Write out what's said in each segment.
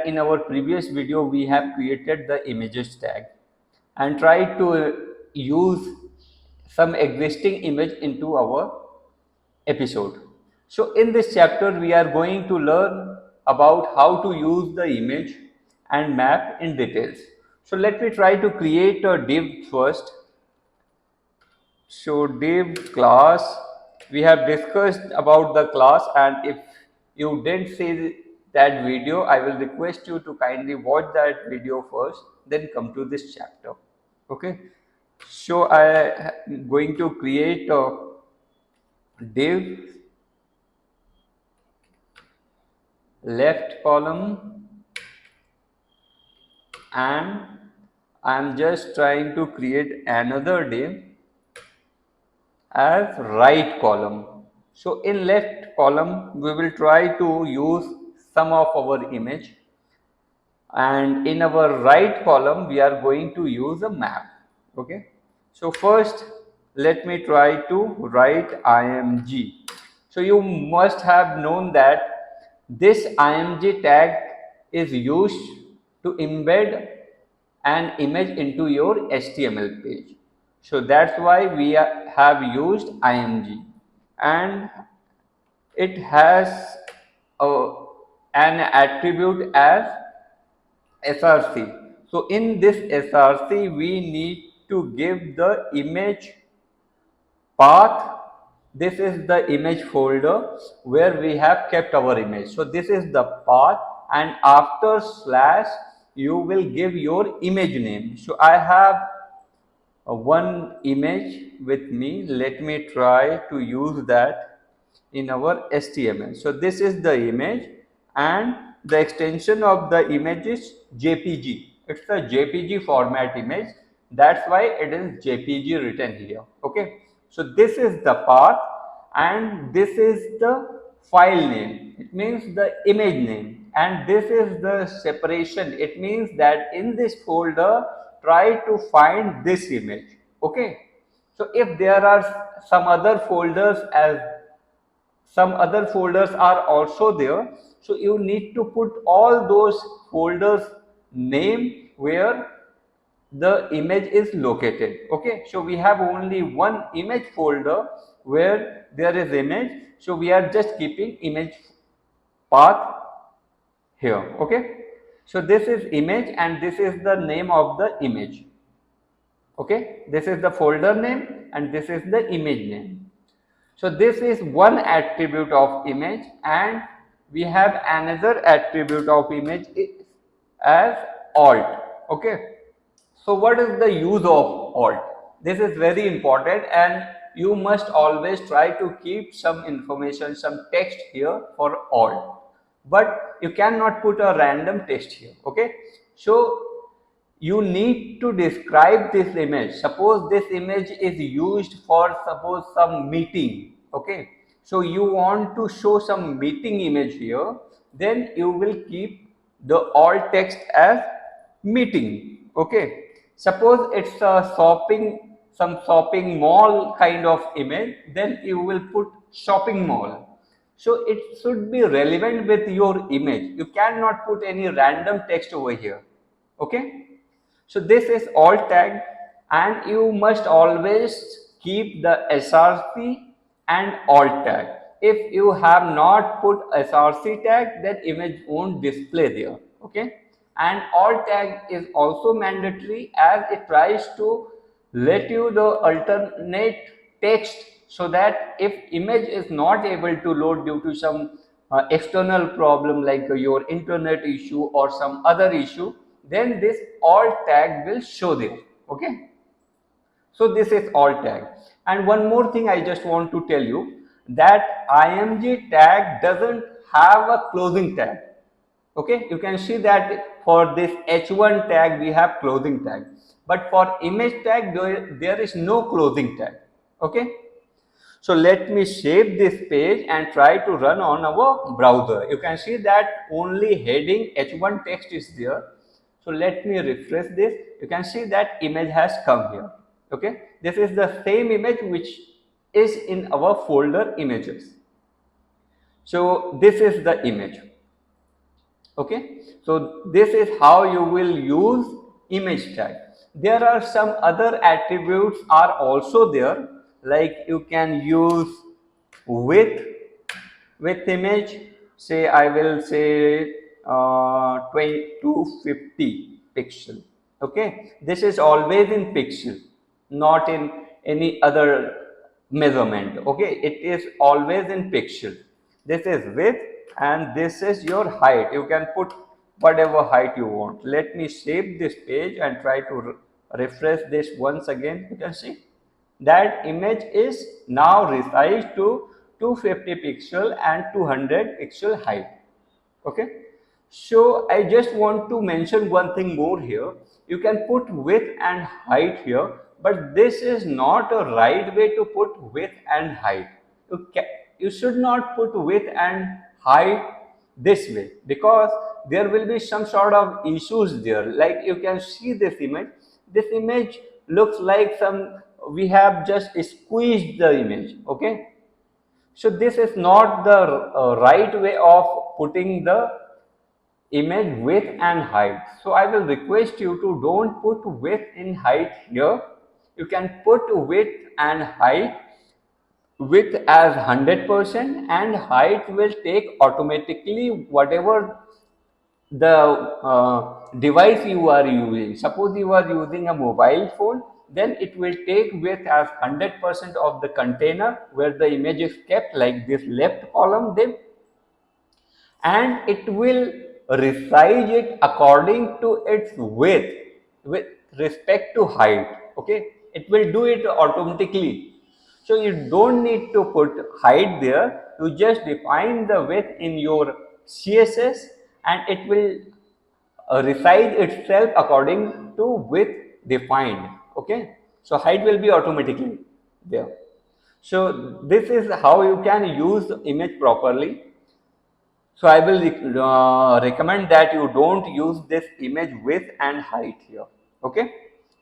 in our previous video we have created the images tag and tried to use some existing image into our episode. So in this chapter we are going to learn about how to use the image and map in details. So let me try to create a div first. So div class, we have discussed about the class, and if you didn't see that video, I will request you to kindly watch that video first, then come to this chapter. Okay. So I am going to create a div left column, and I am just trying to create another div as right column. So in left column we will try to use some of our image, and in our right column we are going to use a map. Okay, so first let me try to write img. So you must have known that this img tag is used to embed an image into your HTML page. So that's why we have used img, and it has an attribute as src. So in this src we need to give the image path. This is the image folder where we have kept our image. So this is the path, and after slash you will give your image name. So I have one image with me. Let me try to use that in our HTML. So this is the image, and the extension of the image is JPG. It's a JPG format image. That's why it is JPG written here. Okay. So this is the path, and this is the file name. It means the image name, and this is the separation. It means that in this folder try to find this image. Okay, so if there are some other folders, as some other folders are also there, so you need to put all those folders name where the image is located. Okay, so we have only one image folder where there is image, so we are just keeping image path here. Okay, so this is image and this is the name of the image. Okay, this is the folder name and this is the image name. So this is one attribute of image, and we have another attribute of image as alt. Okay, so what is the use of alt? This is very important, and you must always try to keep some information, some text here for alt, but you cannot put a random text here. Okay, so you need to describe this image. Suppose this image is used for suppose some meeting. Okay, so you want to show some meeting image here, then you will keep the alt text as meeting. Okay, suppose it's a shopping, some shopping mall kind of image, then you will put shopping mall. So it should be relevant with your image. You cannot put any random text over here. Okay, so this is alt tag, and you must always keep the src and alt tag. If you have not put src tag, then image won't display there. Okay, and alt tag is also mandatory, as it tries to let you the alternate text, so that if image is not able to load due to some external problem like your internet issue or some other issue, then this alt tag will show there. Okay, so this is alt tag. And one more thing I just want to tell you, that img tag doesn't have a closing tag. Okay, you can see that for this h1 tag we have closing tag, but for image tag there is no closing tag. Okay, so let me save this page and try to run on our browser. You can see that only heading h1 text is there. So let me refresh this. You can see that image has come here. Okay, this is the same image which is in our folder images. So this is the image. Okay, so this is how you will use image tag. There are some other attributes are also there, like you can use width with image. Say I will say 20 to 50 pixel. Okay, this is always in pixel, not in any other measurement. Okay, it is always in pixel. This is width and this is your height. You can put whatever height you want. Let me save this page and try to refresh this once again. You can see that image is now resized to 250 pixel and 200 pixel height. Okay, so I just want to mention one thing more here. You can put width and height here, but this is not a right way to put width and height. You should not put width and height this way, because there will be some sort of issues there. Like you can see this image looks like some, we have just squeezed the image. Okay, so this is not the right way of putting the image width and height. So I will request you to don't put width in height here. You can put width and height, width as 100% and height will take automatically whatever the device you are using. Suppose you are using a mobile phone, then it will take width as 100% of the container where the image is kept, like this left column there, and it will resize it according to its width with respect to height. Okay, it will do it automatically, so you don't need to put height there. You just define the width in your css and it will resize itself according to width defined. Okay, so height will be automatically there. So this is how you can use the image properly. So I will recommend that you don't use this image width and height here. Okay,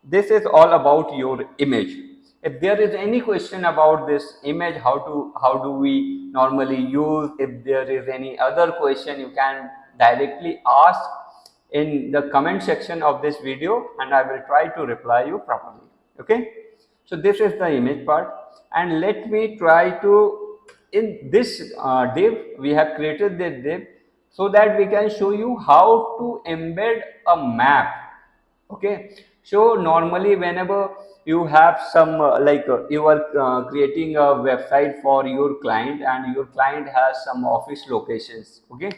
this is all about your image. If there is any question about this image, how do we normally use, if there is any other question, you can directly ask in the comment section of this video and I will try to reply you properly. Okay, so this is the image part, and let me try to, in this div we have created this div so that we can show you how to embed a map. Okay, so normally whenever you have some you are creating a website for your client and your client has some office locations. Okay,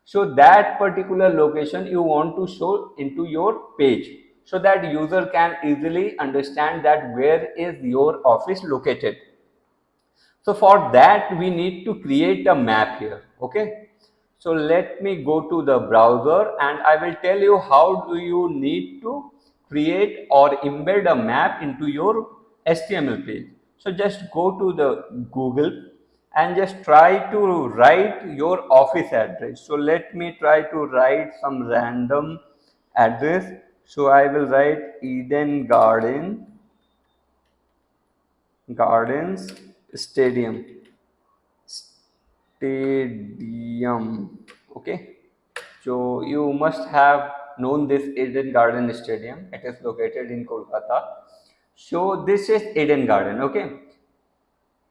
so that particular location you want to show into your page so that user can easily understand that where is your office located. So for that we need to create a map here. Okay, so let me go to the browser and I will tell you how do you need to create or embed a map into your HTML page. So just go to the Google and just try to write your office address. So let me try to write some random address. So I will write Eden Gardens Stadium. Okay, so you must have known this Eden Garden Stadium. It is located in Kolkata. So this is Eden Garden. Okay,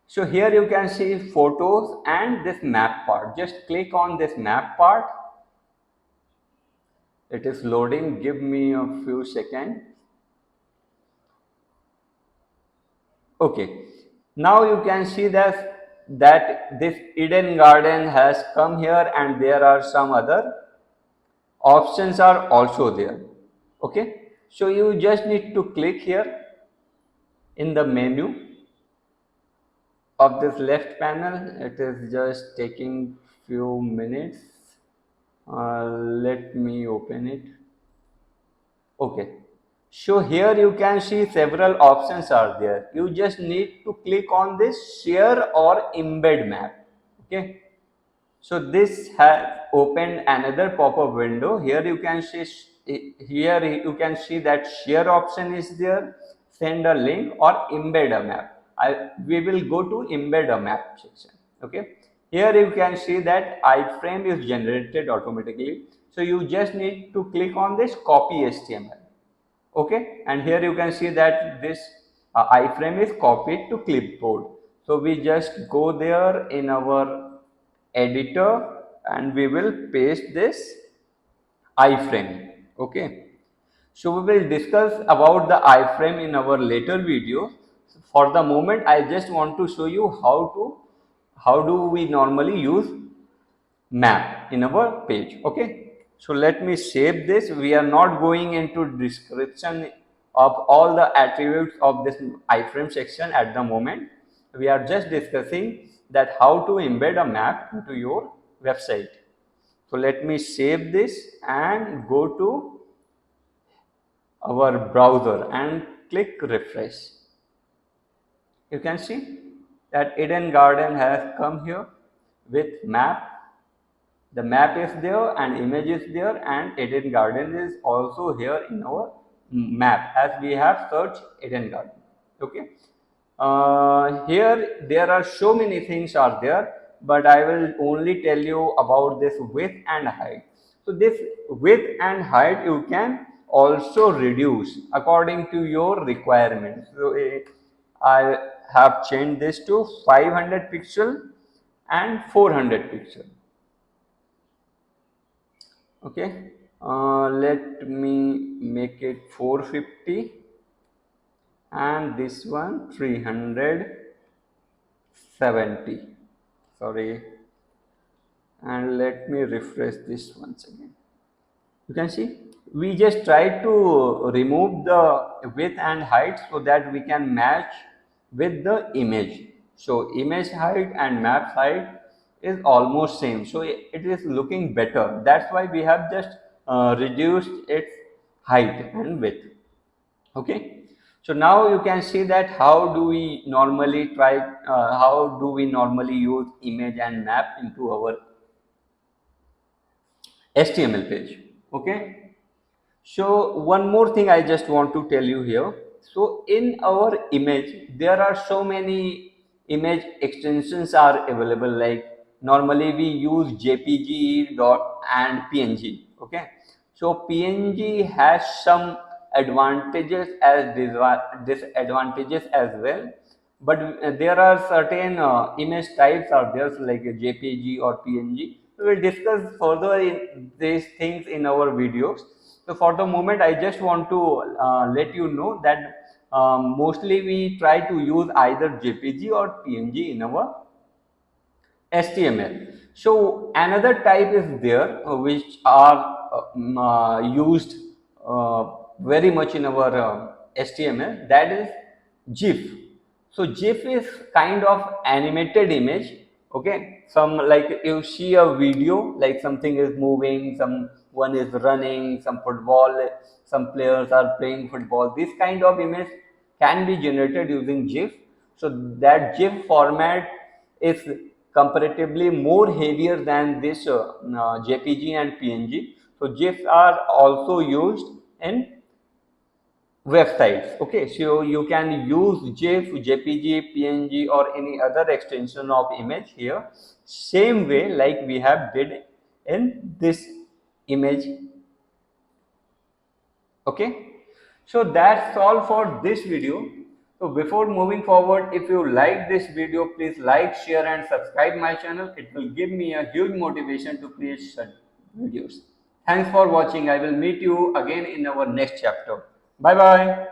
so here you can see photos and this map part. Just click on this map part. It is loading. Give me a few seconds. Okay, now you can see that this Eden Garden has come here and there are some other options are also there. Okay, so you just need to click here in the menu of this left panel. It is just taking few minutes. Let me open it. Okay, so here you can see several options are there. You just need to click on this share or embed map. Okay, so this has opened another pop-up window. Here you can see that share option is there, send a link or embed a map. We will go to embed a map section. Okay, here you can see that iframe is generated automatically. So you just need to click on this copy HTML. Okay, and here you can see that this iframe is copied to clipboard. So we just go there in our editor and we will paste this iframe. Okay, so we will discuss about the iframe in our later video. For the moment I just want to show you how do we normally use map in our page. Okay, so let me save this. We are not going into description of all the attributes of this iframe section at the moment. We are just discussing that how to embed a map into your website. So let me save this and go to our browser and click refresh. You can see that Eden Garden has come here with map. The map is there and image is there, and Eden Garden is also here in our map as we have searched Eden Garden. Okay, here there are so many things are there, but I will only tell you about this width and height. So this width and height you can also reduce according to your requirements. So I have changed this to 500 pixel and 400 pixel. Okay, let me make it 450 and this one 370. Sorry, and let me refresh this once again. You can see we just try to remove the width and height so that we can match with the image. So image height and map height is almost same, so it is looking better. That's why we have just reduced its height and width. Okay, so now you can see that how do we normally use image and map into our HTML page. Okay, so one more thing I just want to tell you here. So in our image, there are so many image extensions are available. Like normally we use JPG dot and PNG. Okay, so PNG has some advantages as disadvantages as well. But there are certain image types are there, so like a JPG or PNG. We will discuss further in these things in our videos. So for the moment, I just want to let you know that mostly we try to use either JPG or PNG in our HTML. So another type is there which are used very much in our HTML, that is GIF. So GIF is kind of animated image. Okay, some like you see a video like something is moving, someone is running, some football, some players are playing football. This kind of image can be generated using GIF. So that GIF format is comparatively more heavier than this JPG and PNG. So GIFs are also used in websites. Okay, so you can use GIF, JPG, PNG or any other extension of image here, same way like we have did in this image. Okay, so that's all for this video. So before moving forward, if you like this video, please like, share and subscribe my channel. It will give me a huge motivation to create such videos. Thanks for watching. I will meet you again in our next chapter. Bye bye.